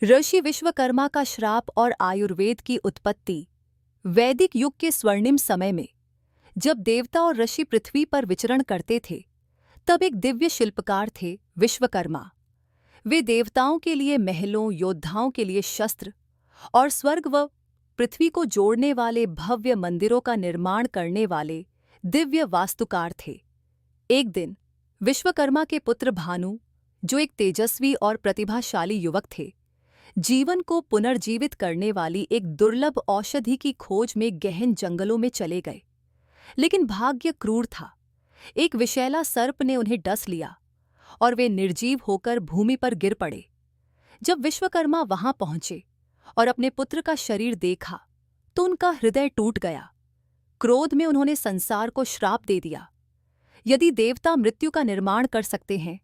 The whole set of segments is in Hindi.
ऋषि विश्वकर्मा का श्राप और आयुर्वेद की उत्पत्ति। वैदिक युग के स्वर्णिम समय में जब देवता और ऋषि पृथ्वी पर विचरण करते थे, तब एक दिव्य शिल्पकार थे विश्वकर्मा। वे देवताओं के लिए महलों, योद्धाओं के लिए शस्त्र और स्वर्ग व पृथ्वी को जोड़ने वाले भव्य मंदिरों का निर्माण करने वाले दिव्य वास्तुकार थे। एक दिन विश्वकर्मा के पुत्र भानु, जो एक तेजस्वी और प्रतिभाशाली युवक थे, जीवन को पुनर्जीवित करने वाली एक दुर्लभ औषधि की खोज में गहन जंगलों में चले गए। लेकिन भाग्य क्रूर था। एक विषैला सर्प ने उन्हें डस लिया और वे निर्जीव होकर भूमि पर गिर पड़े। जब विश्वकर्मा वहां पहुंचे और अपने पुत्र का शरीर देखा, तो उनका हृदय टूट गया। क्रोध में उन्होंने संसार को श्राप दे दिया, यदि देवता मृत्यु का निर्माण कर सकते हैं,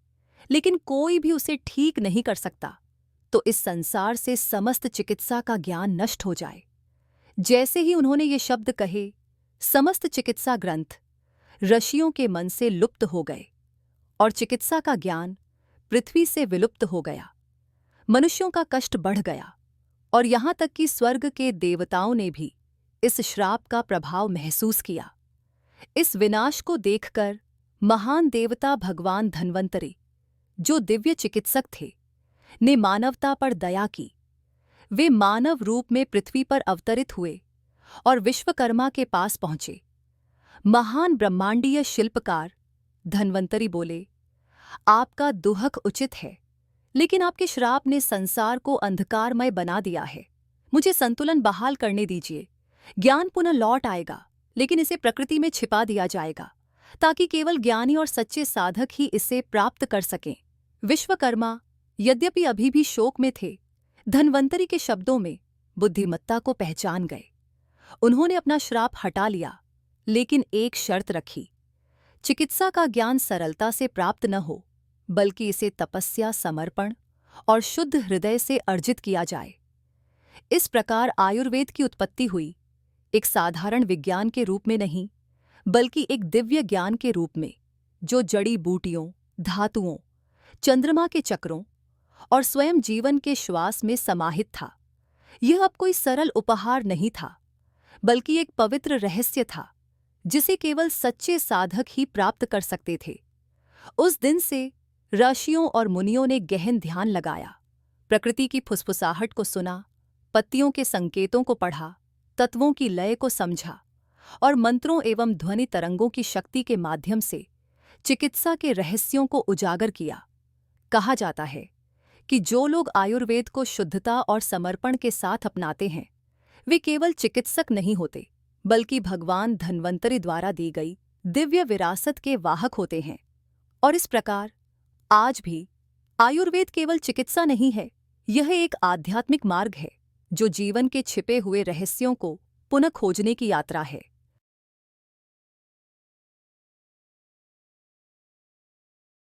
लेकिन कोई भी उसे ठीक नहीं कर सकता, तो इस संसार से समस्त चिकित्सा का ज्ञान नष्ट हो जाए। जैसे ही उन्होंने ये शब्द कहे, समस्त चिकित्सा ग्रंथ ऋषियों के मन से लुप्त हो गए और चिकित्सा का ज्ञान पृथ्वी से विलुप्त हो गया। मनुष्यों का कष्ट बढ़ गया और यहाँ तक कि स्वर्ग के देवताओं ने भी इस श्राप का प्रभाव महसूस किया। इस विनाश को देखकर महान देवता भगवान धन्वंतरि, जो दिव्य चिकित्सक थे, ने मानवता पर दया की। वे मानव रूप में पृथ्वी पर अवतरित हुए और विश्वकर्मा के पास पहुंचे। महान ब्रह्मांडीय शिल्पकार धन्वंतरि बोले, आपका दुहक उचित है, लेकिन आपके श्राप ने संसार को अंधकारमय बना दिया है। मुझे संतुलन बहाल करने दीजिए। ज्ञान पुनः लौट आएगा, लेकिन इसे प्रकृति में छिपा दिया जाएगा, ताकि केवल ज्ञानी और सच्चे साधक ही इसे प्राप्त कर सकें। विश्वकर्मा यद्यपि अभी भी शोक में थे, धन्वंतरि के शब्दों में बुद्धिमत्ता को पहचान गए। उन्होंने अपना श्राप हटा लिया, लेकिन एक शर्त रखी। चिकित्सा का ज्ञान सरलता से प्राप्त न हो, बल्कि इसे तपस्या, समर्पण और शुद्ध हृदय से अर्जित किया जाए। इस प्रकार आयुर्वेद की उत्पत्ति हुई, एक साधारण विज्ञान के रूप में नहीं, बल्कि एक दिव्य ज्ञान के रूप में, जो जड़ी बूटियों, धातुओं, चंद्रमा के चक्रों और स्वयं जीवन के श्वास में समाहित था। यह अब कोई सरल उपहार नहीं था, बल्कि एक पवित्र रहस्य था, जिसे केवल सच्चे साधक ही प्राप्त कर सकते थे। उस दिन से ऋषियों और मुनियों ने गहन ध्यान लगाया, प्रकृति की फुसफुसाहट को सुना, पत्तियों के संकेतों को पढ़ा, तत्वों की लय को समझा और मंत्रों एवं ध्वनि तरंगों की शक्ति के माध्यम से चिकित्सा के रहस्यों को उजागर किया। कहा जाता है कि जो लोग आयुर्वेद को शुद्धता और समर्पण के साथ अपनाते हैं, वे केवल चिकित्सक नहीं होते, बल्कि भगवान धन्वंतरि द्वारा दी गई दिव्य विरासत के वाहक होते हैं। और इस प्रकार आज भी आयुर्वेद केवल चिकित्सा नहीं है, यह एक आध्यात्मिक मार्ग है, जो जीवन के छिपे हुए रहस्यों को पुनः खोजने की यात्रा है।